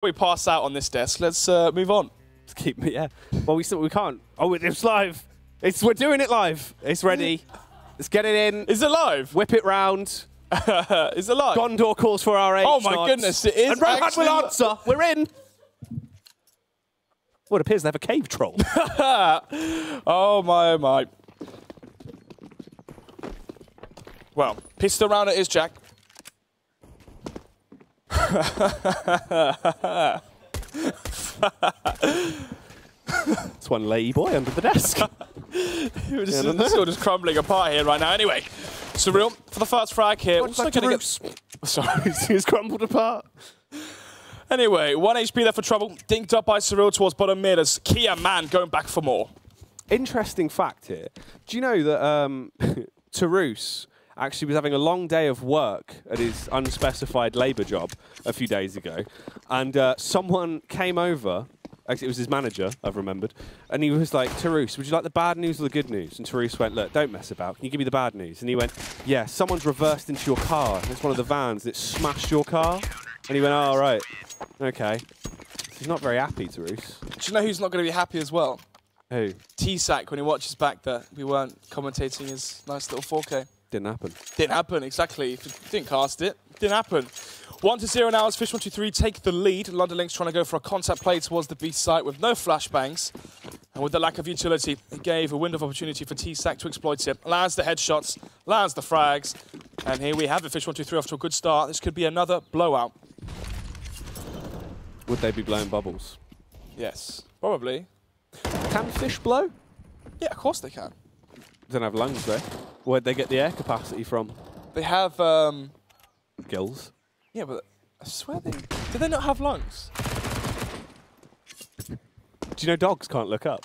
We pass out on this desk. Let's move on. Keep me, yeah. Well, we can't. Oh, it's live. We're doing it live. It's ready. Let's get it in. Is it live? Whip it round. Is it live? Gondor calls for our aid. Oh my goodness, it is. And Rohan will answer. We're in. Well, it appears they have a cave troll. Oh my, oh my. Well, pissed around it is, Jack. It's one lady boy under the desk. It's still just crumbling apart here right now. Anyway, Surreal for the first frag here. Also like gonna get... Sorry, he's crumbled apart. Anyway, 1 HP there for trouble. Dinked up by Surreal towards bottom mid as Kia Man going back for more. Interesting fact here. Do you know that Tarus actually was having a long day of work at his unspecified labour job a few days ago, and someone came over. Actually, it was his manager, I've remembered, and he was like, Tarus, would you like the bad news or the good news? And Tarus went, look, don't mess about. Can you give me the bad news? And he went, yeah, someone's reversed into your car. It's one of the vans that smashed your car. And he went, oh, right. Okay. He's not very happy, Tarus. Do you know who's not going to be happy as well? Who? T-Sack, when he watches back that we weren't commentating his nice little 4K. Didn't happen. Didn't happen, exactly. If you didn't cast it, didn't happen. 1-0 now as Fish123 take the lead. London Lynx trying to go for a contact play towards the B site with no flashbangs. And with the lack of utility, it gave a window of opportunity for T-Sack to exploit it. Lands the headshots, lands the frags. And here we have it, Fish123 off to a good start. This could be another blowout. Would they be blowing bubbles? Yes, probably. Can fish blow? Yeah, of course they can. Don't have lungs, though. Where'd they get the air capacity from? They have... Gills. Yeah, but I swear they... Do they not have lungs? Do you know dogs can't look up?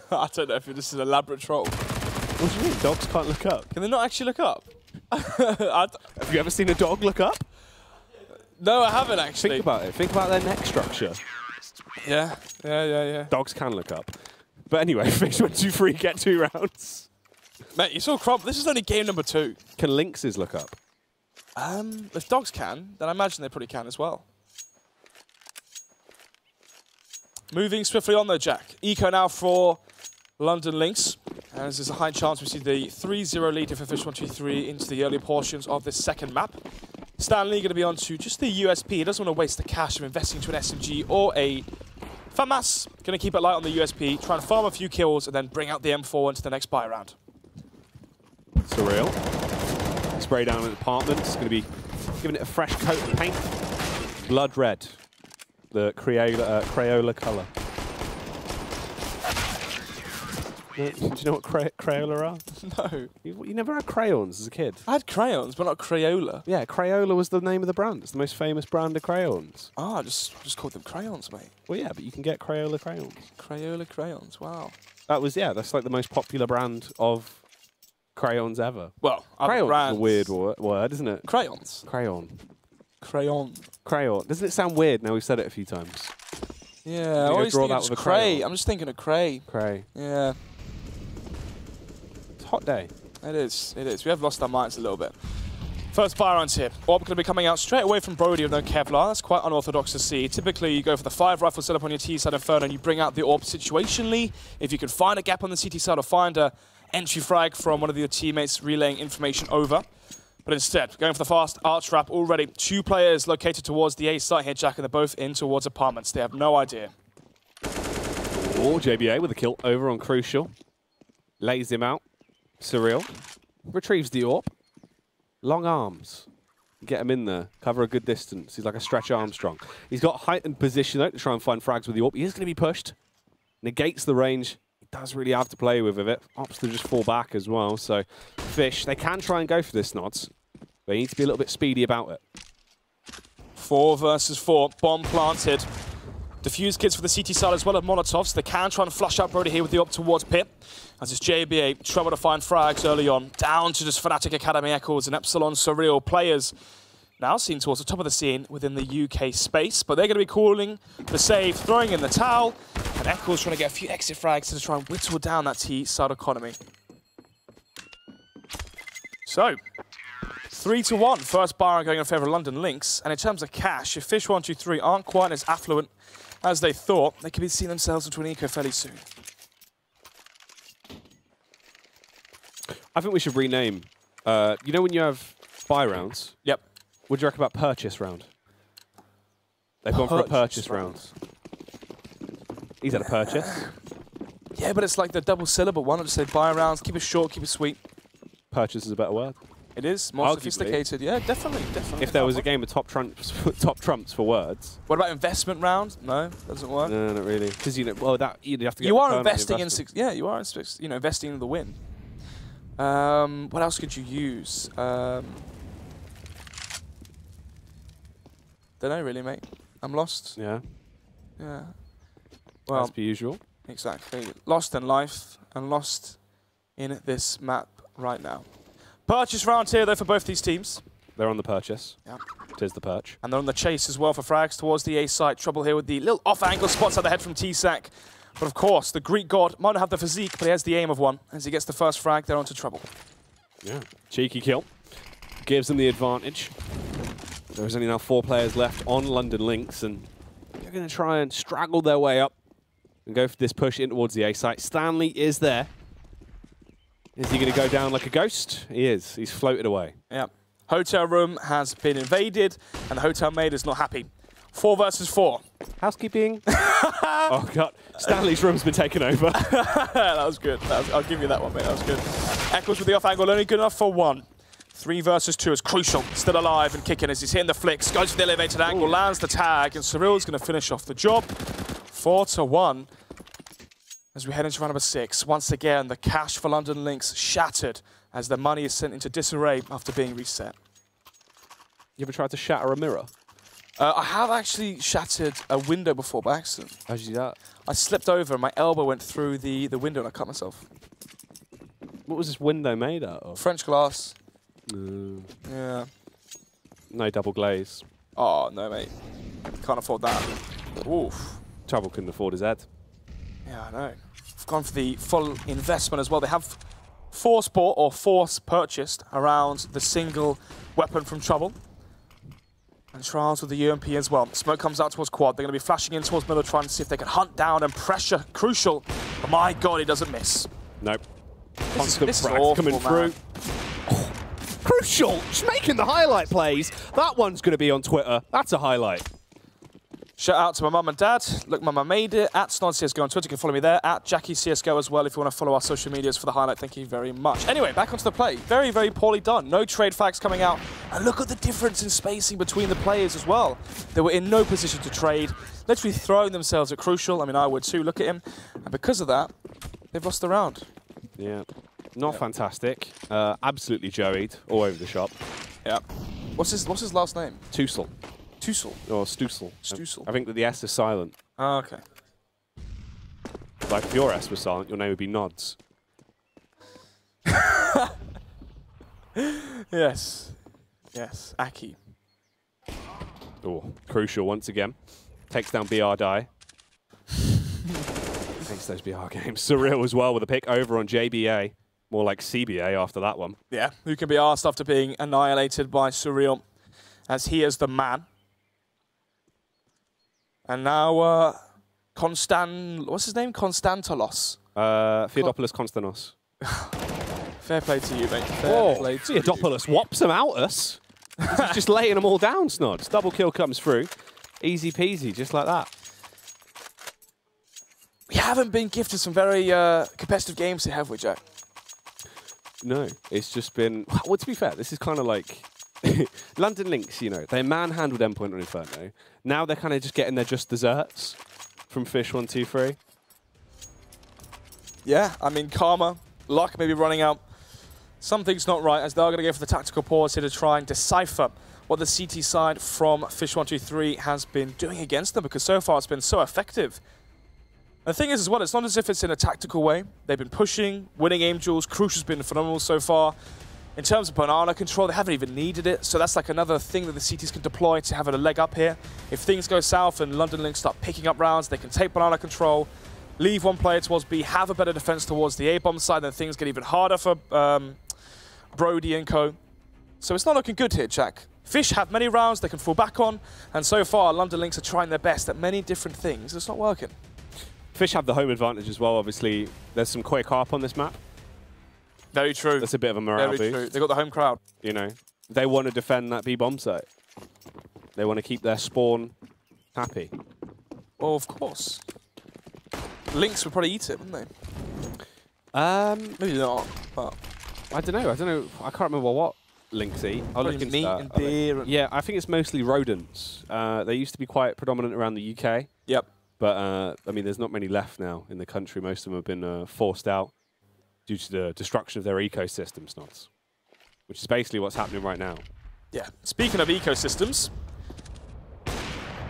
I don't know if this is an elaborate troll. What do you mean, dogs can't look up? Can they not actually look up? Have you ever seen a dog look up? No, I haven't actually. Think about it. Think about their neck structure. Yeah. Dogs can look up. But anyway, Fish123 get 2 rounds. Mate, you saw Crump. This is only game number 2. Can lynxes look up? If dogs can, then I imagine they probably can as well. Moving swiftly on though, Jack. Eco now for London Lynx. As there's a high chance we see the 3-0 lead for Fish123 into the early portions of this second map. Stanley going to be on to just the USP. He doesn't want to waste the cash of investing into an SMG or a FAMAS. Going to keep it light on the USP, try and farm a few kills, and then bring out the M4 into the next buy round. Surreal. Spray down an apartment. It's going to be giving it a fresh coat of paint. Blood red. The Crayola colour. Do you know what Crayola are? No. You never had crayons as a kid? I had crayons, but not Crayola. Yeah, Crayola was the name of the brand. It's the most famous brand of crayons. Ah, I just called them crayons, mate. Well, yeah, but you can get Crayola crayons. Crayola crayons, wow. That's like the most popular brand of crayons ever. Well, crayons is a weird word, isn't it? Crayons. Crayon. Crayon. Crayon. Doesn't it sound weird now we've said it a few times? Yeah, I always think it's cray. I'm just thinking of cray. Cray. Yeah. Hot day. It is. It is. We have lost our minds a little bit. First buy rounds here. Orb going to be coming out straight away from Brody with no Kevlar. That's quite unorthodox to see. Typically, you go for the 5 rifle setup on your T side Inferno and you bring out the Orb situationally. If you can find a gap on the CT side or find a entry frag from one of your teammates relaying information over. But instead, going for the fast arch wrap already. 2 players located towards the A site here, Jack, and they're both in towards apartments. They have no idea. Oh, JBA with a kill over on Crucial. Lays him out. Surreal. Retrieves the AWP. Long arms. Get him in there. Cover a good distance. He's like a Stretch Armstrong. He's got heightened position, though, to try and find frags with the AWP. He is going to be pushed. Negates the range. He does really have to play with it. Opts to just fall back as well. So, Fish, they can try and go for this, Nods. But they need to be a little bit speedy about it. 4 versus 4. Bomb planted. Defuse kids for the CT side as well as Molotovs. They can try and flush out Brody here with the up towards Pit. As it's JBA, trouble to find frags early on. Down to just Fnatic Academy Echoes and Epsilon Surreal players. Now seen towards the top of the scene within the UK space. But they're going to be calling the save, throwing in the towel. And Echoes trying to get a few exit frags to try and whittle down that T side economy. So, 3-1. First Byron going in favour of London Lynx. And in terms of cash, if Fish123 aren't quite as affluent as they thought, they could be seeing themselves into an eco fairly soon. I think we should rename. You know when you have buy rounds? Yep. What do you reckon about purchase round? They've gone for a purchase round. He's had a purchase. Yeah, but it's like the double syllable one. I'll just say buy rounds, keep it short, keep it sweet. Purchase is a better word. It is more sophisticated. Yeah, definitely. If there was a game of top trumps for words. What about investment round? No, doesn't work. No, not really. Because well, that you'd have to. You are investing in investing in the win. What else could you use? Don't know really, mate. I'm lost. Yeah. Yeah. Well, as per usual. Exactly. Lost in life and lost in this map right now. Purchase round here, though, for both these teams. They're on the purchase. Yeah. Tis the perch. And they're on the chase as well for frags towards the A site. Trouble here with the little off-angle spots at the head from T-Sac. But of course, the Greek god might not have the physique, but he has the aim of one. As he gets the first frag, they're onto trouble. Yeah. Cheeky kill. Gives them the advantage. There's only now 4 players left on London Lynx, and they're going to try and straggle their way up and go for this push in towards the A site. Stanley is there. Is he going to go down like a ghost? He is. He's floated away. Yeah. Hotel room has been invaded, and the hotel maid is not happy. 4 versus 4. Housekeeping. Oh, God. Stanley's room's been taken over. That was good. I'll give you that one, mate. That was good. Eccles with the off angle, only good enough for 1. 3 versus 2 is crucial. Still alive and kicking as he's hitting the flicks. Goes for the elevated angle, lands the tag, and Cyril's going to finish off the job. 4-1. As we head into round number 6, once again, the cash for London Lynx shattered as their money is sent into disarray after being reset. You ever tried to shatter a mirror? I have actually shattered a window before by accident. How'd you do that? I slipped over and my elbow went through the window and I cut myself. What was this window made out of? French glass. Yeah. No double glaze. Oh, no, mate. Can't afford that. Oof. Trouble couldn't afford his head. Yeah, I know. I've gone for the full investment as well. They have force bought or force purchased around the single weapon from Trouble. And Trials with the UMP as well. Smoke comes out towards quad. They're going to be flashing in towards middle, trying to see if they can hunt down and pressure. Crucial. But my God, he doesn't miss. Nope. Constant frags coming through. Oh, crucial. Just making the highlight plays. That one's going to be on Twitter. That's a highlight. Shout out to my mum and dad. Look, Mama made it. At SnodCSGO on Twitter. You can follow me there. At JackieCSGO as well if you want to follow our social medias for the highlight. Thank you very much. Anyway, back onto the play. Very, very poorly done. No trade fags coming out. And look at the difference in spacing between the players as well. They were in no position to trade. Literally throwing themselves at Crucial. I mean, I would too. Look at him. And because of that, they've lost the round. Yeah. Not fantastic. Absolutely joeyed all over the shop. Yeah. What's his last name? Tussle. Tussle. Or Stussel. Stussel. I think that the S is silent. Oh, okay. Like if your S was silent, your name would be Nods. Yes. Yes. Aki. Oh, Crucial once again. Takes down BR Die. Takes those BR games. Surreal as well with a pick over on JBA. More like CBA after that one. Yeah. Who can be asked after being annihilated by Surreal as he is the man. And now, what's his name? Konstantolos. Theodopoulos Konstanos. Fair play to you, mate. Fair play to you. Theodopoulos whops them out us. He's just laying them all down, Snods. Double kill comes through. Easy peasy, just like that. We haven't been gifted some very competitive games here, have we, Jack? No, it's just been... Well, to be fair, this is kind of like... London Lynx, you know, they manhandled Endpoint on Inferno. Now they're kind of just getting their just desserts from Fish123. Yeah, I mean, karma, luck may be running out. Something's not right as they are going to go for the tactical pause here to try and decipher what the CT side from Fish123 has been doing against them, because so far it's been so effective. The thing is as well, it's not as if it's in a tactical way. They've been pushing, winning aim duels. Crucial's been phenomenal so far. In terms of banana control, they haven't even needed it, so that's like another thing that the CTs can deploy to have a leg up here. If things go south and London Lynx start picking up rounds, they can take banana control, leave one player towards B, have a better defense towards the A-bomb side, then things get even harder for Brody and co. So it's not looking good here, Jack. Fish have many rounds they can fall back on, and so far London Lynx are trying their best at many different things. It's not working. Fish have the home advantage as well, obviously. There's some quick harp on this map. Very true. That's a bit of a morale Very boost. true. They got the home crowd. You know, they want to defend that B-bomb site. They want to keep their spawn happy. Well, of course. Lynx would probably eat it, wouldn't they? Maybe not, but... I don't know. I can't remember what Lynx eat. I'll look into meat that. and beer. Yeah, I think it's mostly rodents. They used to be quite predominant around the UK. Yep. But, I mean, there's not many left now in the country. Most of them have been forced out due to the destruction of their ecosystems, Snods. Which is basically what's happening right now. Yeah. Speaking of ecosystems...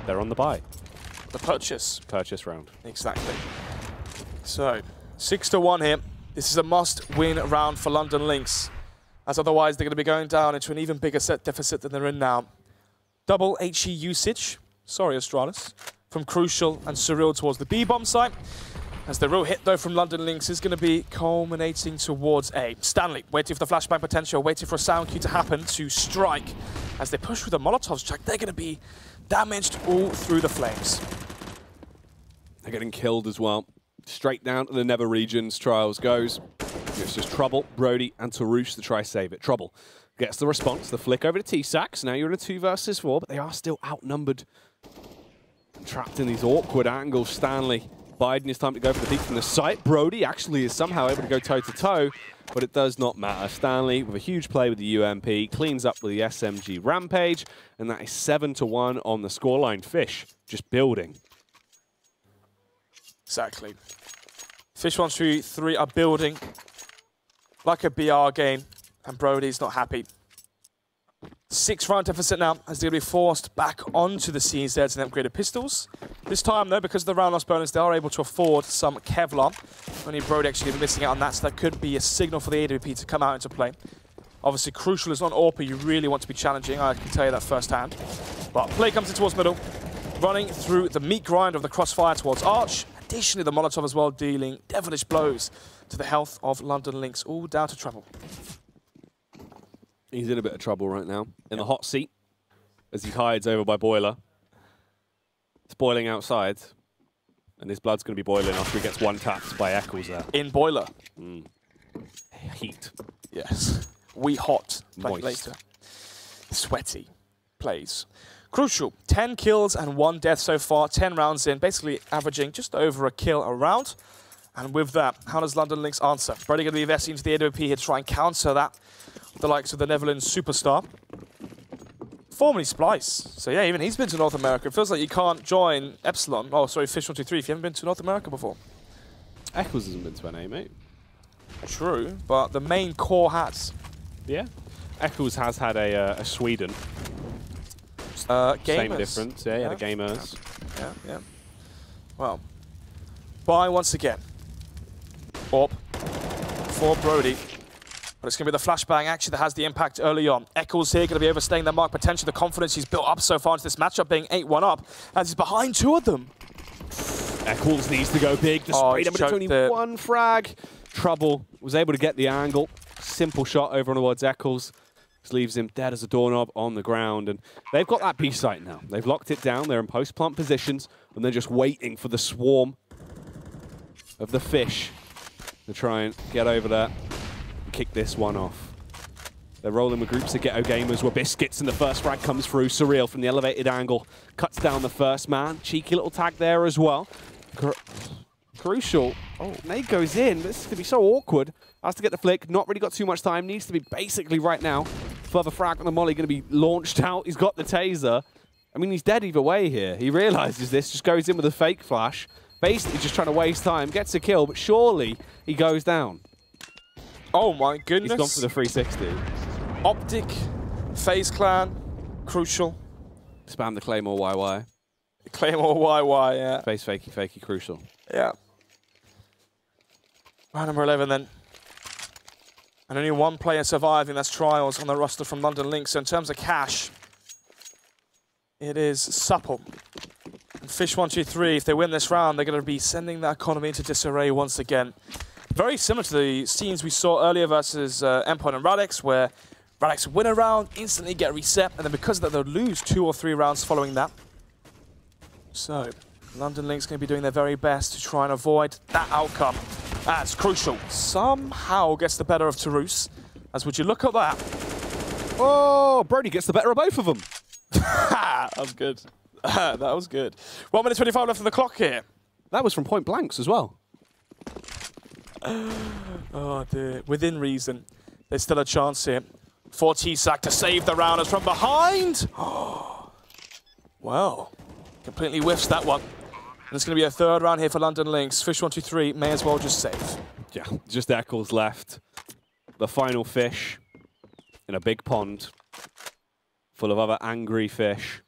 They're on the buy. The purchase. Purchase round. Exactly. So, 6-1 here. This is a must-win round for London Lynx, as otherwise they're going to be going down into an even bigger set deficit than they're in now. Double HE usage, sorry Astralis, from Crucial and Surreal towards the B-bomb site, as the real hit though from London Lynx is going to be culminating towards A. Stanley waiting for the flashbang potential, waiting for a sound cue to happen to strike. As they push through the Molotovs, Jack, they're going to be damaged all through the flames. They're getting killed as well. Straight down to the Nether regions. Trials goes. It's just Trouble, Brody, and Tarouche to try save it. Trouble gets the response. The flick over to T-Sax. Now you're in a 2 versus 4, but they are still outnumbered. Trapped in these awkward angles. Stanley biding his time to go for the peek from the site. Brody actually is somehow able to go toe-to-toe, but it does not matter. Stanley, with a huge play with the UMP, cleans up with the SMG Rampage, and that is 7-1 on the scoreline. Fish just building. Exactly. Fish123 are building like a BR game, and Brody's not happy. 6-round deficit now, as they're going to be forced back onto the CZs and upgraded pistols. This time, though, because of the round loss bonus, they are able to afford some Kevlar. Only Brody actually missing out on that, so that could be a signal for the AWP to come out into play. Obviously, Crucial is not AWP you really want to be challenging, I can tell you that firsthand. But play comes in towards middle, running through the meat grind of the crossfire towards Arch. Additionally, the Molotov as well dealing devilish blows to the health of London Lynx, all down to Trouble. He's in a bit of trouble right now. In the hot seat, as he hides over by Boiler. It's boiling outside, and his blood's going to be boiling after he gets one tapped by Eccles there. In Boiler. Heat. Yes. We hot. Moist. Later. Sweaty. Plays. Crucial, 10 kills and 1 death so far, 10 rounds in, basically averaging just over a kill a round. And with that, how does London Lynx answer? Brody going to be investing into the AWP here to try and counter that with the likes of the Netherlands superstar. Formerly Splice. So yeah, even he's been to North America. It feels like you can't join Epsilon, oh sorry, Fish123 if you haven't been to North America before. Eccles hasn't been to NA, mate. True, but the main core has. Yeah. Eccles has had a Sweden. Gamers. Same difference, yeah, the gamers. Yeah. Well, buy once again. Orp for Brody. But it's going to be the flashbang action that has the impact early on. Eccles here going to be overstaying their mark potential. The confidence he's built up so far into this matchup being 8-1 up, as he's behind 2 of them. Eccles needs to go big. The spray, but it's only 1 frag. Trouble was able to get the angle. Simple shot over towards Eccles. Just leaves him dead as a doorknob on the ground. And they've got that B site now. They've locked it down. They're in post-plant positions. And they're just waiting for the swarm of the fish to try and get over there and kick this one off. They're rolling with groups of Ghetto Gamers where Biscuits and the first frag comes through. Surreal from the elevated angle. Cuts down the first man. Cheeky little tag there as well. Crucial. Oh, nade goes in. This is going to be so awkward. Has to get the flick. Not really got too much time. Needs to be basically right now. Further frag on the molly going to be launched out. He's got the taser. I mean, he's dead either way here. He realizes this. Just goes in with a fake flash. Basically just trying to waste time. Gets a kill, but surely he goes down. Oh my goodness. He's gone for the 360. Optic, FaZe Clan, Crucial. Spam the Claymore YY. Claymore YY, yeah. Face fakey, Crucial. Yeah. Round number 11 then. And only 1 player surviving, that's Trials on the roster from London Lynx. So in terms of cash, it is supple. And Fish123, if they win this round, they're going to be sending that economy into disarray once again. Very similar to the scenes we saw earlier versus Empire and Radix, where Radix win a round, instantly get reset, and then because of that, they'll lose 2 or 3 rounds following that. So, London Lynx going to be doing their very best to try and avoid that outcome. That's crucial. Somehow gets the better of Tourouse. As would you look at that? Oh, Brody gets the better of both of them. That was good. That was good. 1 minute 25 left on the clock here. That was from point blanks as well. Oh dear. Within reason. There's still a chance here for T-Sac to save the rounders from behind. Well, completely whiffs that one. And it's going to be a 3rd round here for London Lynx. Fish123 may as well just save. Yeah, just Eccles left. The final fish in a big pond full of other angry fish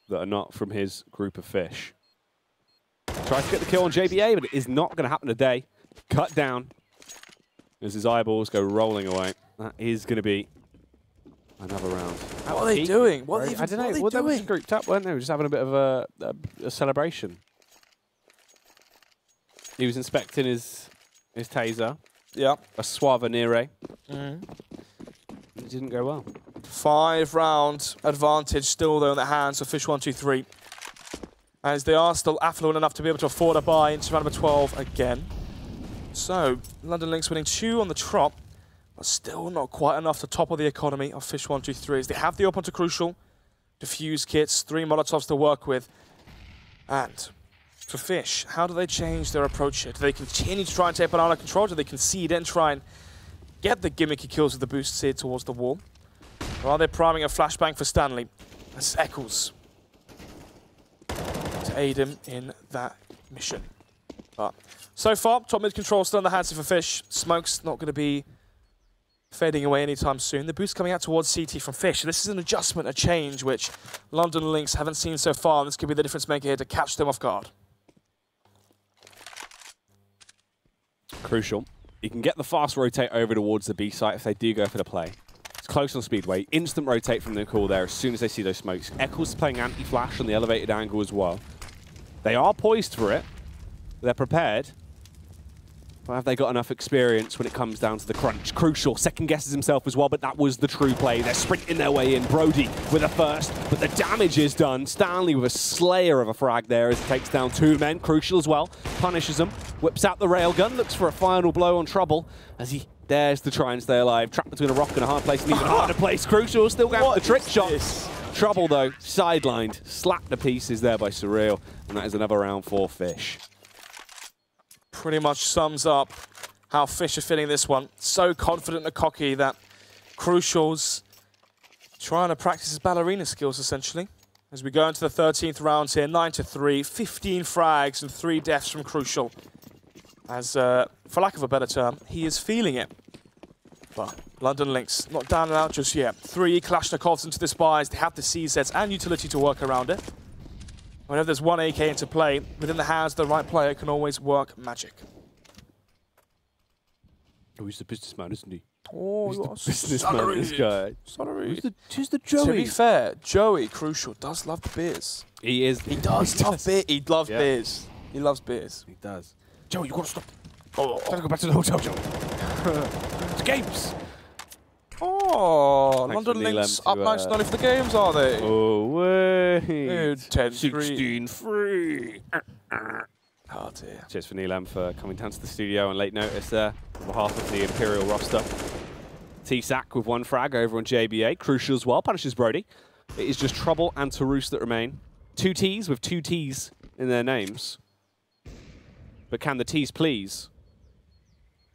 that are not from his group of fish. Tries to get the kill on JBA, but it is not going to happen today. Cut down as his eyeballs go rolling away. That is going to be another round. What are they doing? What are they, I don't know. Well, they were just grouped up, weren't they? They were just having a bit of a celebration. He was inspecting his taser. Yeah. A Suave Nere. It didn't go well. 5-round advantage still, though, in the hands of Fish123. As they are still affluent enough to be able to afford a buy into round number 12 again. So, London Lynx winning 2 on the trot, but still not quite enough to topple the economy of Fish123. As they have the open to crucial, defuse kits, 3 Molotovs to work with. And for Fish, how do they change their approach here? Do they continue to try and take banana control? Do they concede and try and get the gimmicky kills with the boosts here towards the wall? Or are they priming a flashbang for Stanley? That's Eccles to aid him in that mission. But so far, top mid control still in the hands of Fish. Smoke's not going to be fading away anytime soon. The boost coming out towards CT from Fish. This is an adjustment, a change, which London Lynx haven't seen so far. And this could be the difference maker here to catch them off guard. Crucial. You can get the fast rotate over towards the B site if they do go for the play. It's close on speedway. Instant rotate from the call there as soon as they see those smokes. Eccles playing anti-flash on the elevated angle as well. They are poised for it. They're prepared. But have they got enough experience when it comes down to the crunch? Crucial. Second guesses himself as well, but that was the true play. They're sprinting their way in. Brody with a first, but the damage is done. Stanley with a slayer of a frag there as he takes down 2 men. Crucial as well. Punishes them. Whips out the railgun. Looks for a final blow on Trouble as he dares to try and stay alive. Trapped between a rock and a hard place, and even harder place. Crucial still going for the trick shot. Trouble though, sidelined. Slapped to pieces there by Surreal, and that is another round for Fish. Pretty much sums up how Fish are feeling this one. So confident and cocky that Crucial's trying to practice his ballerina skills, essentially. As we go into the 13th round here, 9-3, 15 frags and 3 deaths from Crucial. As, for lack of a better term, he is feeling it. But London Lynx, not down and out just yet. 3 Kalashnikovs into this buy as they have the CZs and utility to work around it. Whenever there's 1 AK into play, within the hands of the right player can always work magic. Oh, he's the businessman, isn't he? Oh, he's the businessman, this guy. Sorry. Who's the Joey? To be fair, Joey, Crucial, does love the beers. He is. He does love beer. He loves beers. He loves beers. He does. Joey, you gotta stop. Oh, gotta go back to the hotel, Joey. It's games. Oh, London Lynx up nice and early for the games, are they? Oh, wait. 10-3. 16-3. Oh, dear. Cheers for Neelam for coming down to the studio on late notice there on behalf of the Imperial roster. T-Sac with 1 frag over on JBA. Crucial as well. Punishes Brody. It is just Trouble and Tourouse that remain. 2 Ts with 2 Ts in their names. But can the Ts please?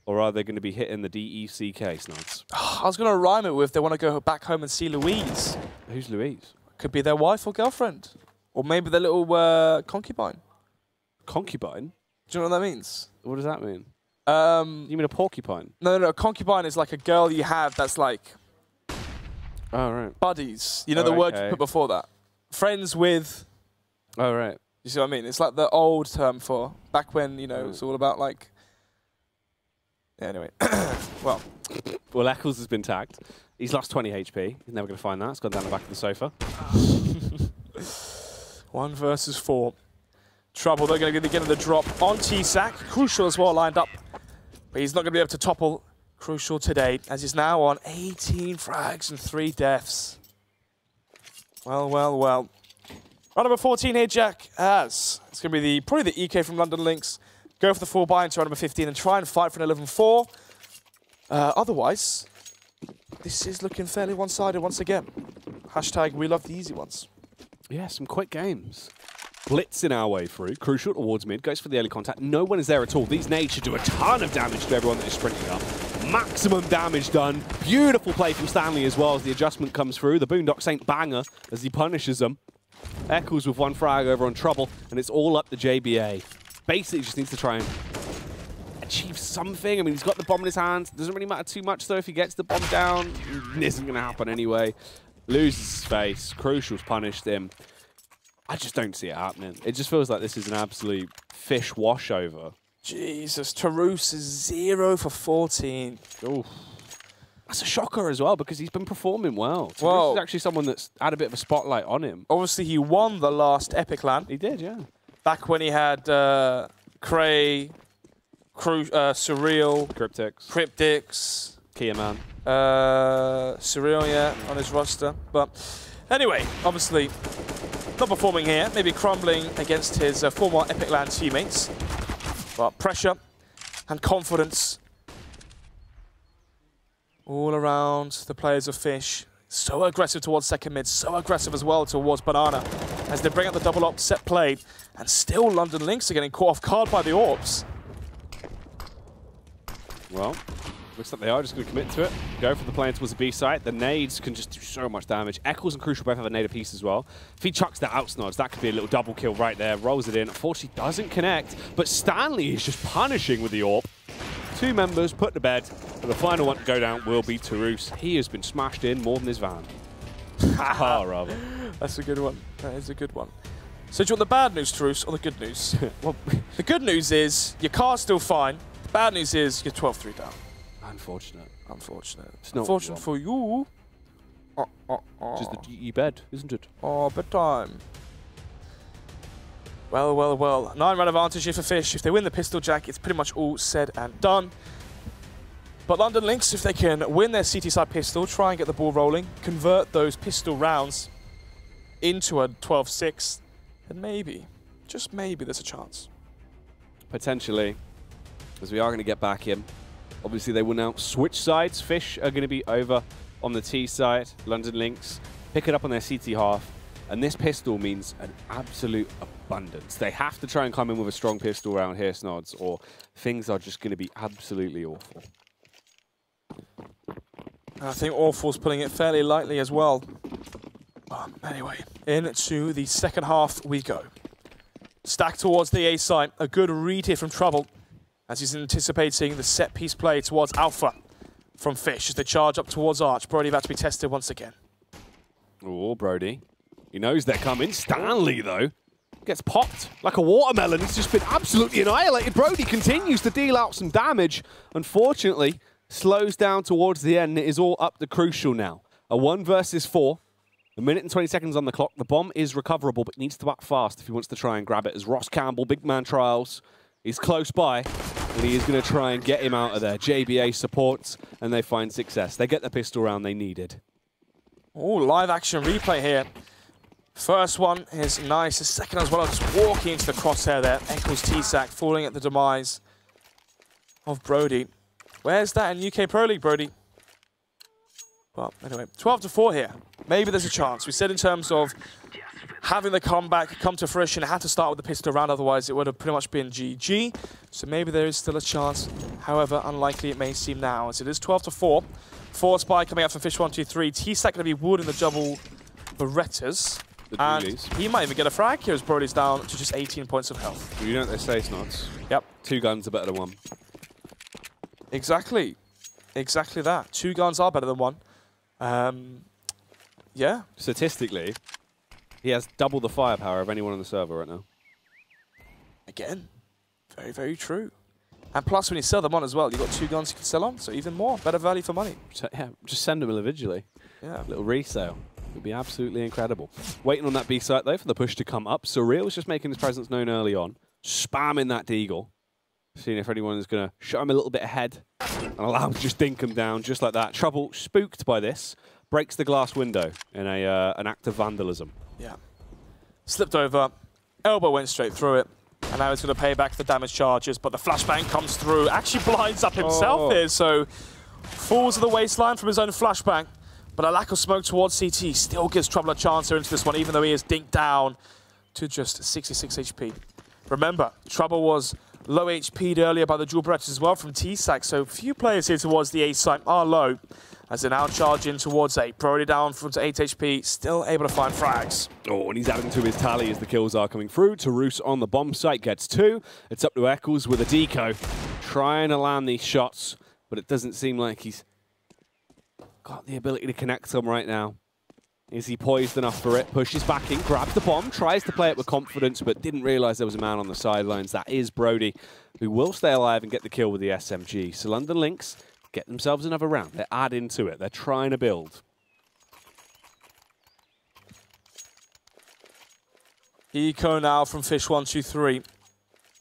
Or are they going to be hitting the D-E-C-K, Snods? I was going to rhyme it with they want to go back home and see Louise. Who's Louise? Could be their wife or girlfriend. Or maybe their little concubine. Concubine? Do you know what that means? What does that mean? You mean a porcupine? No. A concubine is like a girl you have that's like... Oh, right. Buddies. You know the word you put before that? Friends with... Oh, right. You see what I mean? It's like the old term for back when, you know, it's all about like... Yeah, anyway. Well, Eccles has been tagged. He's lost 20 HP. He's never going to find that. It's gone down the back of the sofa. 1 versus 4. Trouble, they're going to get the drop on T-Sac. Crucial as well lined up. But he's not going to be able to topple crucial today, as he's now on 18 frags and 3 deaths. Well, well, well. Round number 14 here, Jack, as it's going to be probably the EK from London Lynx. Go for the 4 buy into round number 15 and try and fight for an 11-4. Otherwise, this is looking fairly one-sided once again. Hashtag we love the easy ones. Yeah, some quick games. Blitzing our way through. Crucial towards mid. Goes for the early contact. No one is there at all. These nades should do a ton of damage to everyone that is sprinting up. Maximum damage done. Beautiful play from Stanley as well as the adjustment comes through. The Boondock Saint banger as he punishes them. Eccles with 1 frag over on Trouble, and it's all up to JBA. Basically just needs to try and achieve something. I mean, he's got the bomb in his hands. Doesn't really matter too much, though, if he gets the bomb down. It isn't going to happen anyway. Loses his face. Crucial's punished him. I just don't see it happening. It just feels like this is an absolute fish washover. Jesus, Tarus is 0 for 14. Oof. That's a shocker as well, because he's been performing well. Tarus is actually someone that's had a bit of a spotlight on him. Obviously, he won the last Epic LAN. He did, yeah. Back when he had Cray, Surreal, Cryptix, Kiaman. Surreal, yeah, on his roster. But anyway, obviously, not performing here. Maybe crumbling against his former Epic LAN teammates. But pressure and confidence all around the players of Fish. So aggressive towards second mid, so aggressive as well towards Banana as they bring up the double op set play. And still London Lynx are getting caught off guard by the orbs. Well, looks like they are just going to commit to it. Go for the plane towards the B site. The nades can just do so much damage. Eccles and Crucial both have a nade apiece as well. If he chucks that out snods, that could be a little double kill right there. Rolls it in. Unfortunately, doesn't connect. But Stanley is just punishing with the orb. 2 members put to bed. But the final one to go down will be Tarus. He has been smashed in more than his van. Rather. That's a good one. That is a good one. So do you want the bad news, Tarus, or the good news? Well, the good news is your car's still fine. The bad news is you're 12-3 down. Unfortunate. Unfortunate. It's not unfortunate for you. Just the GE bed, isn't it? Oh, bedtime. Well, well, well. 9-round advantage here for Fish. If they win the pistol jack, it's pretty much all said and done. But London Lynx, if they can win their CT side pistol, try and get the ball rolling, convert those pistol rounds into a 12-6, then maybe, just maybe, there's a chance. Potentially, as we are going to get back in. Obviously, they will now switch sides. Fish are going to be over on the T side. London Lynx pick it up on their CT half. And this pistol means an absolute abundance. They have to try and come in with a strong pistol round here, Snods, or things are just going to be absolutely awful. I think Awful's putting it fairly lightly as well. Anyway, into the second half we go. Stack towards the A side. A good read here from Trouble, as he's anticipating the set-piece play towards Alpha from Fish as they charge up towards Arch. Brody about to be tested once again. Oh, Brody. He knows they're coming. Stanley, though, gets popped like a watermelon. He's just been absolutely annihilated. Brody continues to deal out some damage. Unfortunately, slows down towards the end. It is all up to Crucial now. A 1 versus 4. A minute and 20 seconds on the clock. The bomb is recoverable, but needs to act fast if he wants to try and grab it. As Ross Campbell, big man trials, is close by, and he is going to try and get him out of there. JBA supports, and they find success. They get the pistol round they needed. Oh, live action replay here. First one is nice. The second as well, just walking into the crosshair there. Eccles T-Sack falling at the demise of Brody. Where's that in UK Pro League, Brody? Well, anyway, 12-4 here. Maybe there's a chance. We said in terms of having the comeback come to fruition, it had to start with the pistol round, otherwise it would have pretty much been GG. So maybe there is still a chance. However, unlikely it may seem now, as it is 12-4. Forward spy coming out from Fish123. T-Sack going to be wood in the double Berettas. And he might even get a frag here as Brody's down to just 18 points of health. Well, you know what they say, Snods? Yep. 2 guns are better than 1. Exactly. Exactly that. 2 guns are better than 1. Yeah. Statistically, he has double the firepower of anyone on the server right now. Again, very, very true. And plus, when you sell them on as well, you've got 2 guns you can sell on, so even more. Better value for money. So, yeah, just send them individually. Yeah. Little resale. It would be absolutely incredible. Waiting on that B site, though, for the push to come up. Surreal's just making his presence known early on. Spamming that Deagle. seeing if anyone's going to shut him a little bit ahead and allow him to just dink him down just like that. Trouble, spooked by this, breaks the glass window in an act of vandalism. Yeah. Slipped over, elbow went straight through it, and now he's going to pay back the damage charges, but the flashbang comes through, actually blinds up himself here, so falls to the waistline from his own flashbang, but a lack of smoke towards CT still gives Trouble a chance here into this one, even though he is dinked down to just 66 HP. Remember, Trouble was low HP'd earlier by the dual Berettas as well from T-Sac, so few players here towards the A site are low, as they now charge in towards 8. Brody down from to 8 HP, still able to find frags. Oh, and he's adding to his tally as the kills are coming through. Tarus on the bomb site gets 2. It's up to Eccles with a deco, trying to land these shots, but it doesn't seem like he's got the ability to connect them right now. Is he poised enough for it? Pushes back in, grabs the bomb, tries to play it with confidence, but didn't realize there was a man on the sidelines. That is Brody, who will stay alive and get the kill with the SMG. So London Lynx get themselves another round. They're adding to it. They're trying to build. Eco now from Fish123.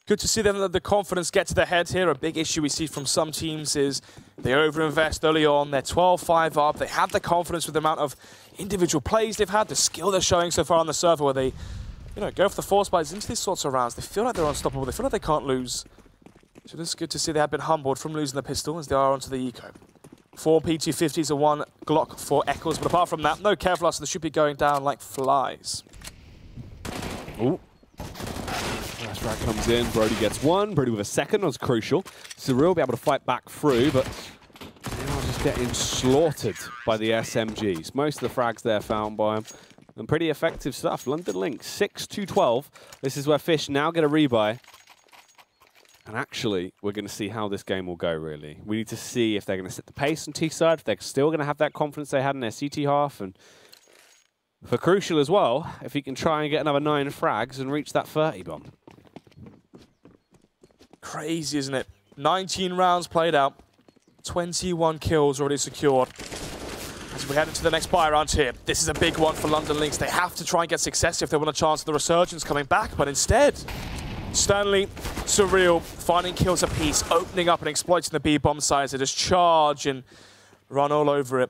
Good to see them let the confidence get to their head here. A big issue we see from some teams is they overinvest early on. They're 12-5 up. They have the confidence with the amount of individual plays they've had, the skill they're showing so far on the server, where they, go for the force buys into these sorts of rounds. They feel like they're unstoppable. They feel like they can't lose. So this is good to see they have been humbled from losing the pistol as they are onto the Eco. 4 P250s and 1 Glock for Eccles, but apart from that, no Kevlar, so they should be going down like flies. Ooh. Last frag comes in, Brody gets 1. Brody with a second was crucial. Cyril will be able to fight back through, but now just getting slaughtered by the SMGs. Most of the frags there found by him. And pretty effective stuff. London Lynx, 6-12. This is where Fish now get a rebuy. And actually, we're going to see how this game will go, really. We need to see if they're going to set the pace on T-side, if they're still going to have that confidence they had in their CT half. And for Crucial as well, if he can try and get another 9 frags and reach that 30 bomb. Crazy, isn't it? 19 rounds played out. 21 kills already secured. As we head into the next buy round here, this is a big one for London Lynx. They have to try and get success if they want a chance of the resurgence coming back, but instead, Stanley, Surreal, finding kills apiece, opening up and exploiting the B-bomb size. They just charge and run all over it.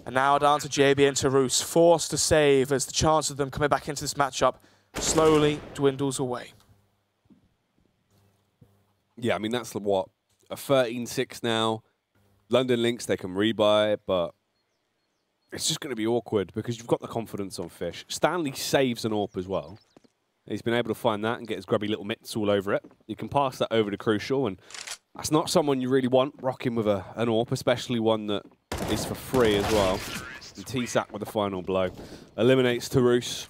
And now down to JB and Tarus, forced to save as the chance of them coming back into this matchup slowly dwindles away. Yeah, I mean, that's what, a 13-6 now. London Lynx, they can rebuy, but it's just going to be awkward because you've got the confidence on Fish. Stanley saves an AWP as well. He's been able to find that and get his grubby little mitts all over it. You can pass that over to Crucial, and that's not someone you really want rocking with an AWP, especially one that is for free as well. And T-Sac with the final blow. Eliminates Tarus.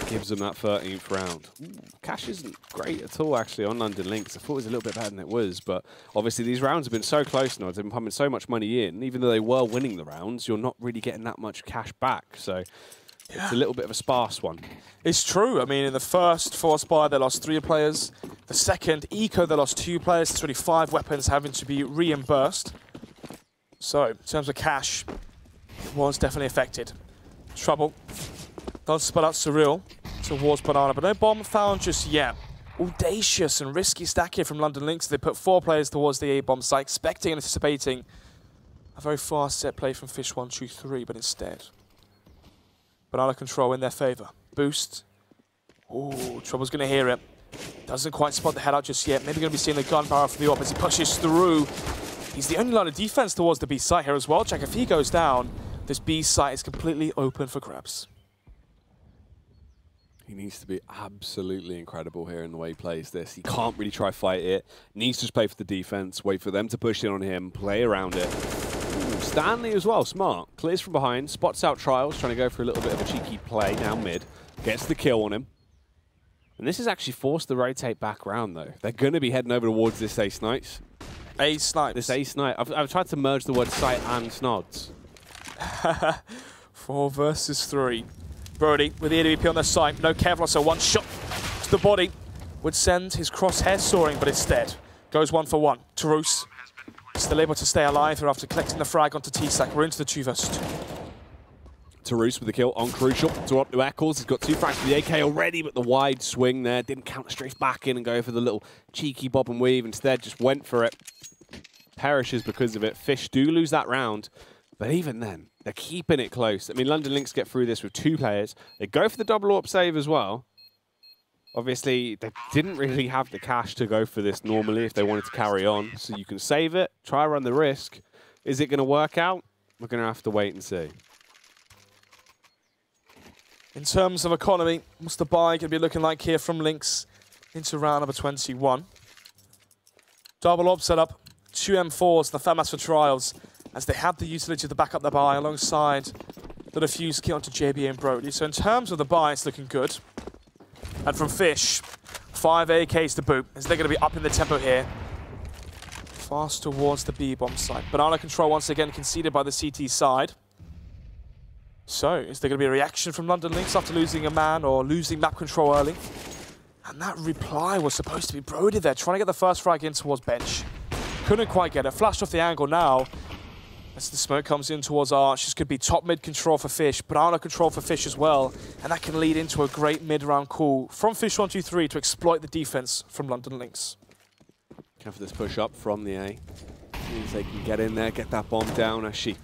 Gives them that 13th round. Ooh, cash isn't great at all, actually, on London Lynx. I thought it was a little bit better than it was, but obviously these rounds have been so close now. They've been pumping so much money in. Even though they were winning the rounds, you're not really getting that much cash back. So it's a little bit of a sparse one. It's true. I mean, in the first force buy, they lost 3 players. The second, Eco, they lost 2 players. It's really 5 weapons having to be reimbursed. So, in terms of cash, it was definitely affected. Trouble does spell out Surreal towards Banana, but no bomb found just yet. Audacious and risky stack here from London Lynx. They put 4 players towards the A-bomb site, expecting and anticipating a very fast set play from Fish123, but instead, Banana control in their favor. Boost. Ooh, Trouble's going to hear it. Doesn't quite spot the head out just yet. Maybe going to be seeing the gun barrel from the AWP as he pushes through. He's the only line of defense towards the B site here as well. Check, if he goes down, this B site is completely open for grabs. He needs to be absolutely incredible here in the way he plays this. He can't really try fight it. Needs to just play for the defense, wait for them to push in on him, play around it. Ooh, Stanley as well, smart. Clears from behind, spots out Trials, trying to go for a little bit of a cheeky play down mid. Gets the kill on him. And this is actually forced to rotate back round, though. They're going to be heading over towards this Ace Snipes. Ace Snipes. This Ace Snipe. I've tried to merge the word sight and snods. 4 versus 3. Brody with the AWP on their side. No Kevlar, so 1 shot to the body would send his crosshair soaring, but instead goes 1 for 1. Tarus still able to stay alive here after collecting the frag onto T-Sac. We're into the 2 versus 2. Tarus with the kill on Crucial. So up to Eccles. He's got 2 frags for the AK already, but the wide swing there didn't counter strafe back in and go for the little cheeky bob and weave. Instead, just went for it. Perishes because of it. Fish do lose that round, but even then, they're keeping it close. I mean, London Lynx get through this with 2 players. They go for the double AWP save as well. Obviously, they didn't really have the cash to go for this normally if they wanted to carry on. So you can save it, try run the risk. Is it going to work out? We're going to have to wait and see. In terms of economy, what's the buy going to be looking like here from Lynx into round number 21? Double AWP setup, 2 M4s, the FAMAS for trials, as they have the utility to back up the buy alongside the defuse kit onto JB and Brody. So in terms of the buy, it's looking good. And from Fish, 5 AKs to boot, as they're going to be up in the tempo here. Fast towards the B-bomb side. Banana control once again conceded by the CT side. So, is there going to be a reaction from London Lynx after losing a man or losing map control early? And that reply was supposed to be Brody there, trying to get the first frag in towards bench. Couldn't quite get it. Flashed off the angle now. As the smoke comes in towards Arch, this could be top mid control for Fish, banana control for Fish as well. And that can lead into a great mid-round call from Fish123 to exploit the defense from London Lynx. Careful this push up from the A. Means they can get in there, get that bomb down as she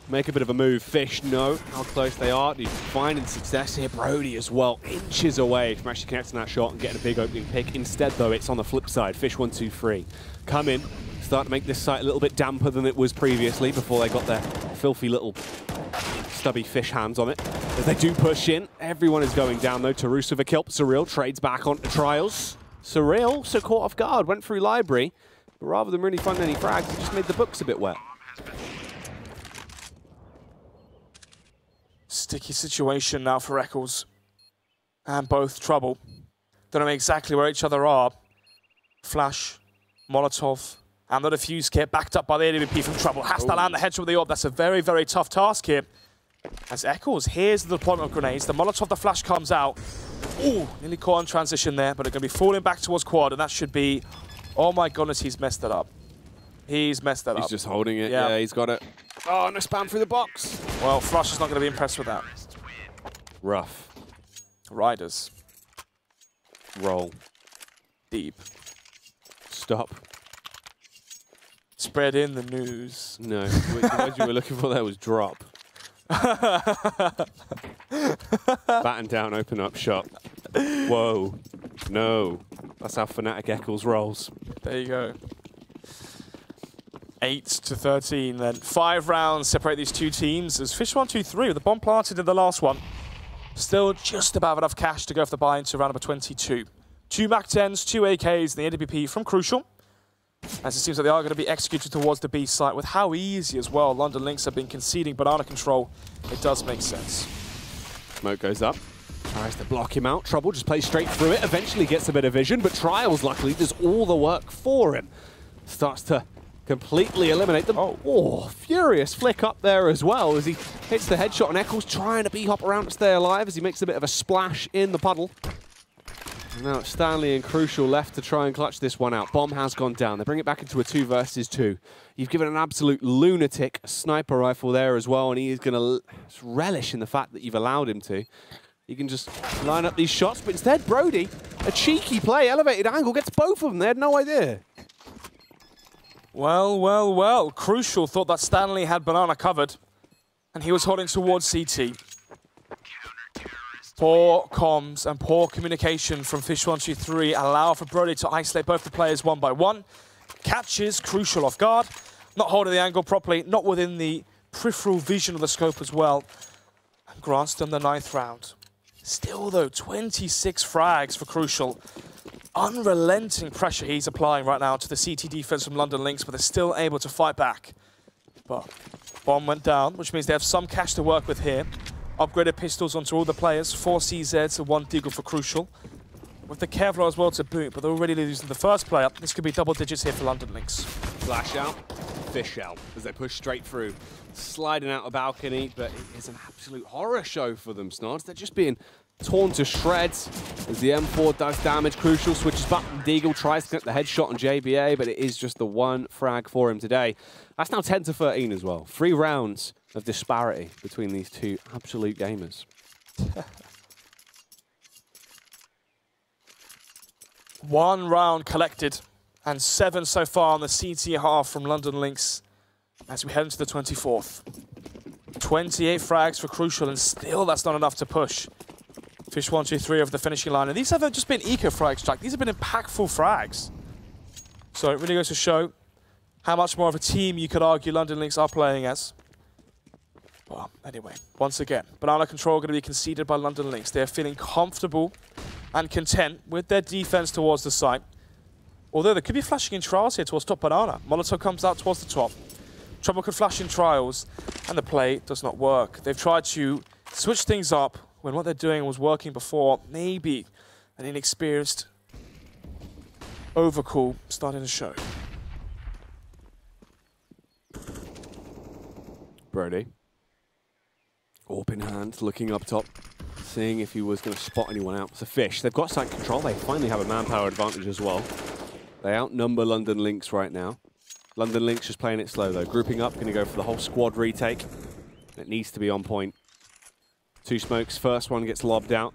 make a bit of a move. Fish know how close they are. He's finding success here. Brody as well, inches away from actually connecting that shot and getting a big opening pick. Instead, though, it's on the flip side. Fish123 come in, start to make this site a little bit damper than it was previously before they got their filthy little stubby fish hands on it. As they do push in, everyone is going down, though. Tarus with a kill. Surreal trades back onto Trials. Surreal also caught off guard, went through library, but rather than really finding any frags, he just made the books a bit wet. Sticky situation now for Eccles. And both trouble. Don't know exactly where each other are. Flash, Molotov, and the defuse kit backed up by the AWP from trouble. Has to land the headshot with the AWP. That's a very, very tough task here. As Eccles hears the deployment of grenades, the Molotov, the flash comes out. Ooh, nearly caught on transition there, but it's going to be falling back towards quad, and that should be... Oh my goodness, he's messed it up. He's messed that up. He's just holding it. Yeah, he's got it. Oh, no spam through the box. Well, Flush is not going to be impressed with that. Rough. Riders. Roll. Deep. Stop. Spread in the news. No, the word you were looking for there was drop. Batten down, open up shop. Whoa. No. That's how Fnatic Eccles rolls. There you go. 8-13 then. 5 rounds separate these two teams as Fish123 with the bomb planted in the last one. Still just about enough cash to go for the buy into round number 22. 2 MAC-10s, 2 AKs, and the AWP from Crucial. As it seems like they are going to be executed towards the B site with how easy as well London Lynx have been conceding banana control. It does make sense. Smoke goes up. Tries to block him out. Trouble just plays straight through it. Eventually gets a bit of vision, but Trials luckily does all the work for him. Starts to completely eliminate them. Oh, furious flick up there as well as he hits the headshot, and Eccles trying to B-hop around to stay alive as he makes a bit of a splash in the puddle. And now it's Stanley and Crucial left to try and clutch this one out. Bomb has gone down. They bring it back into a 2 versus 2. You've given an absolute lunatic a sniper rifle there as well, and he is going to relish in the fact that you've allowed him to. He can just line up these shots, but instead Brody, a cheeky play, elevated angle, gets both of them. They had no idea. Well, well, well. Crucial thought that Stanley had banana covered, and he was holding towards CT. Poor comms and poor communication from Fish123 allow for Brody to isolate both the players one by one. Catches Crucial off guard, not holding the angle properly, not within the peripheral vision of the scope as well, and grants them the 9th round. Still though, 26 frags for Crucial. Unrelenting pressure he's applying right now to the CT defense from London Lynx, but they're still able to fight back. But bomb went down, which means they have some cash to work with here. Upgraded pistols onto all the players, 4 CZs and 1 Deagle for Crucial. With the Kevlar as well to boot, but they're already losing the first player. This could be double digits here for London Lynx. Flash out, Fish out as they push straight through. Sliding out a balcony, but it is an absolute horror show for them, Snods. They're just being torn to shreds. As the M4 does damage, Crucial switches back. Deagle tries to get the headshot on JBA, but it is just the one frag for him today. That's now 10-13 as well. 3 rounds of disparity between these two absolute gamers. One round collected, and 7 so far on the CT half from London Lynx as we head into the 24th. 28 frags for Crucial, and still that's not enough to push Fish123 over the finishing line. And these haven't just been eco frags, Jack. These have been impactful frags. So it really goes to show how much more of a team you could argue London Lynx are playing as. Well, anyway, once again, banana control going to be conceded by London Lynx. They're feeling comfortable and content with their defense towards the site. Although there could be flashing in trials here towards top banana. Molotov comes out towards the top. Trouble could flash in trials, and the play does not work. They've tried to switch things up when what they're doing was working before. Maybe an inexperienced overcall starting to show. Brody. Orb in hand, looking up top, seeing if he was going to spot anyone out. It's a Fish. They've got site control. They finally have a manpower advantage as well. They outnumber London Lynx right now. London Lynx just playing it slow, though. Grouping up, going to go for the whole squad retake. It needs to be on point. 2 smokes. First one gets lobbed out.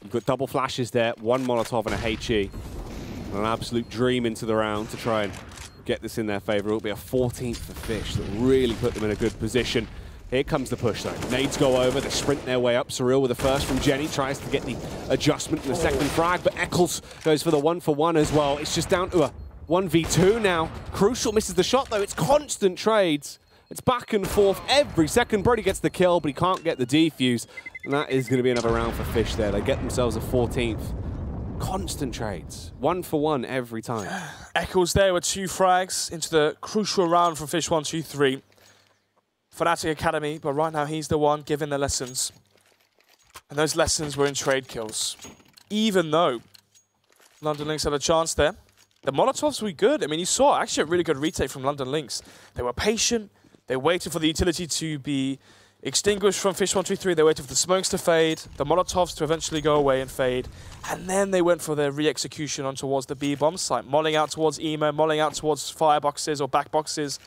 You've got double flashes there. 1 Molotov and a HE. An absolute dream into the round to try and get this in their favour. It'll be a 14th for Fish that will really put them in a good position. Here comes the push, though. Nades go over. They sprint their way up. Surreal with the first from Jenny. Tries to get the adjustment in the second frag, but Eccles goes for the 1-for-1 as well. It's just down to a 1v2 now. Crucial misses the shot, though. It's constant trades. It's back and forth every second. Brody gets the kill, but he can't get the defuse. And that is going to be another round for Fish there. They get themselves a 14th. Constant trades. 1-for-1 every time. Eccles there with 2 frags into the crucial round from Fish123. Fnatic Academy, but right now he's the one giving the lessons. And those lessons were in trade kills. Even though London Lynx had a chance there. The Molotovs were good. I mean, you saw actually a really good retake from London Lynx. They were patient. They waited for the utility to be extinguished from Fish123. They waited for the smokes to fade, the Molotovs to eventually go away and fade. And then they went for their re-execution on towards the B-bomb site, molling out towards Emo, molling out towards fireboxes or back boxes.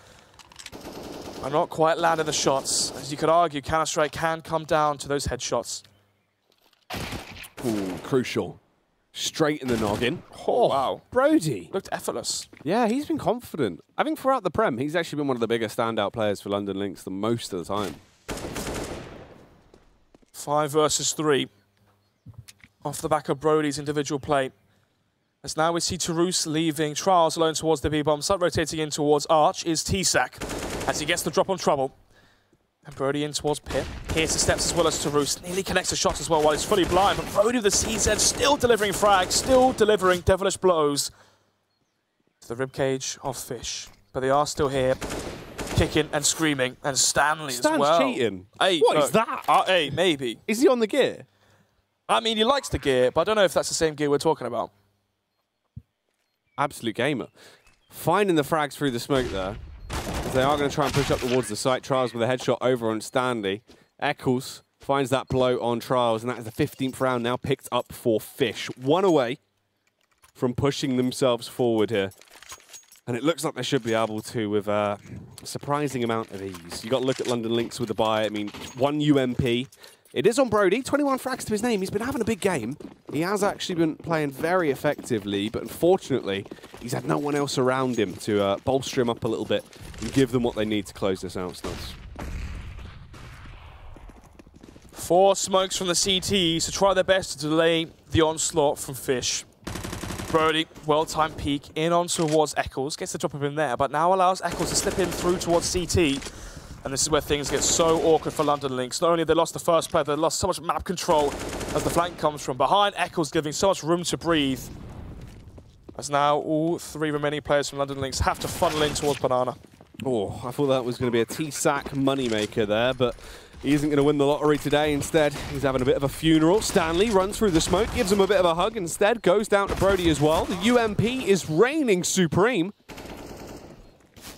I'm not quite landing the shots. As you could argue, Counter-Strike can come down to those headshots. Ooh, Crucial. Straight in the noggin. Oh, wow. Brody. Looked effortless. Yeah, he's been confident. I think throughout the Prem, he's actually been one of the biggest standout players for London Lynx the most of the time. 5 versus 3. Off the back of Brody's individual play. As now we see Tarus leaving Trials alone towards the B-bomb site, rotating in towards Arch is T-Sack as he gets the drop on Trouble. And Brody in towards Pit. Here's the steps as well as Tarus. Nearly connects the shots as well while he's fully blind. But Brody with the CZ still delivering frags, still delivering devilish blows to the ribcage of Fish. But they are still here, kicking and screaming. And Stanley as well. Stan's cheating. Hey, what is that? Hey, maybe. Is he on the gear? I mean, he likes the gear, but I don't know if that's the same gear we're talking about. Absolute gamer. Finding the frags through the smoke there. As they are going to try and push up towards the site. Trials with a headshot over on Stanley. Eccles finds that blow on Trials, and that is the 15th round now picked up for Fish. 1 away from pushing themselves forward here. And it looks like they should be able to with a surprising amount of ease. You got to look at London Lynx with the buy. I mean, 1 UMP. It is on Brody, 21 frags to his name. He's been having a big game. He has actually been playing very effectively, but unfortunately, he's had no one else around him to bolster him up a little bit and give them what they need to close this out. Studs. 4 smokes from the CTs to try their best to delay the onslaught from Fish. Brody, well-timed peek in on towards Eccles, gets the drop of him there, but now allows Eccles to slip in through towards CT. And this is where things get so awkward for London Lynx. Not only they lost the first player, they lost so much map control as the flank comes from behind. Eccles giving so much room to breathe. As now all 3 remaining players from London Lynx have to funnel in towards Banana. Oh, I thought that was going to be a T-Sack moneymaker there, but he isn't going to win the lottery today. Instead, he's having a bit of a funeral. Stanley runs through the smoke, gives him a bit of a hug instead, goes down to Brody as well. The UMP is reigning supreme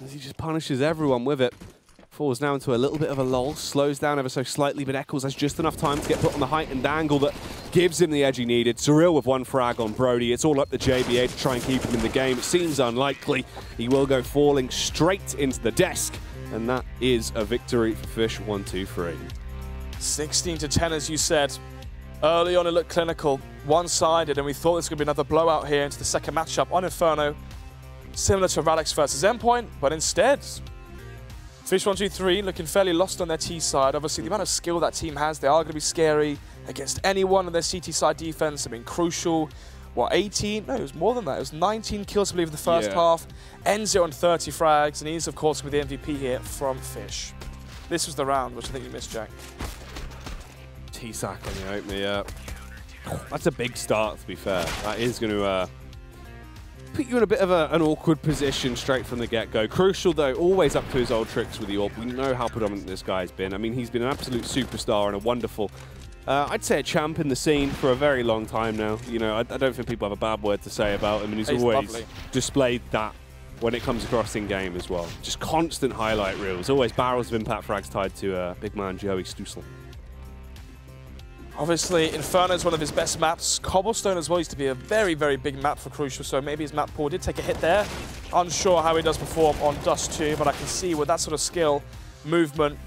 as he just punishes everyone with it. Falls now into a little bit of a lull, slows down ever so slightly, but Eccles has just enough time to get put on the heightened angle that gives him the edge he needed. Surreal with 1 frag on Brody. It's all up to JBA to try and keep him in the game. It seems unlikely. He will go falling straight into the desk, and that is a victory for Fish123. 16-10, as you said. Early on, it looked clinical, one-sided, and we thought this was going to be another blowout here into the second matchup on Inferno, similar to Radix versus Endpoint, but instead, Fish123 looking fairly lost on their T side. Obviously, the amount of skill that team has, they are going to be scary against anyone, and their CT side defense have been crucial. What, 18? No, it was more than that. It was 19 kills, I believe, in the first half. Ends it on 30 frags, and he's, of course, with the MVP here from Fish. This was the round, which I think you missed, Jack. T-Sack on the opener, yeah. That's a big start, to be fair. That is going to put you in a bit of an awkward position straight from the get-go. Crucial, though, always up to his old tricks with the AWP. We know how predominant this guy's been. I mean, he's been an absolute superstar and a wonderful, I'd say a champ in the scene for a very long time now. You know, I don't think people have a bad word to say about him, and he's always lovely. Displayed that when it comes across in-game as well. Just constant highlight reels. Always barrels of impact frags tied to big man Joey Stoessel. Obviously, Inferno is one of his best maps. Cobblestone as well used to be a very, very big map for Crucial, so maybe his map pool did take a hit there. Unsure how he does perform on Dust 2, but I can see with that sort of skill, movement,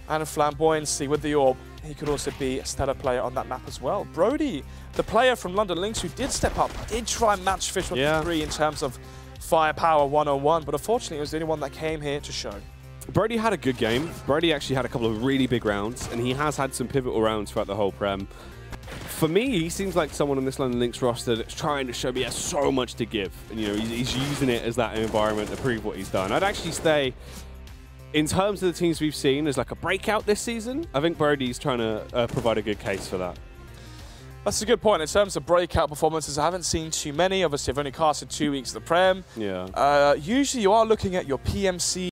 and flamboyancy with the AWP, he could also be a stellar player on that map as well. Brody, the player from London Lynx who did step up, did try and match Fish123 in terms of firepower one-on-one, but unfortunately it was the only one that came here to show. Brody had a good game. Brody actually had a couple of really big rounds, and he has had some pivotal rounds throughout the whole Prem. For me, he seems like someone on this London Lynx roster that's trying to show me he has so much to give. And, you know, he's using it as that environment to prove what he's done. I'd actually say, in terms of the teams we've seen as like a breakout this season, I think Brody's trying to provide a good case for that. That's a good point. In terms of breakout performances, I haven't seen too many. Obviously, I've only casted 2 weeks of the Prem. Yeah. Usually, you are looking at your PMC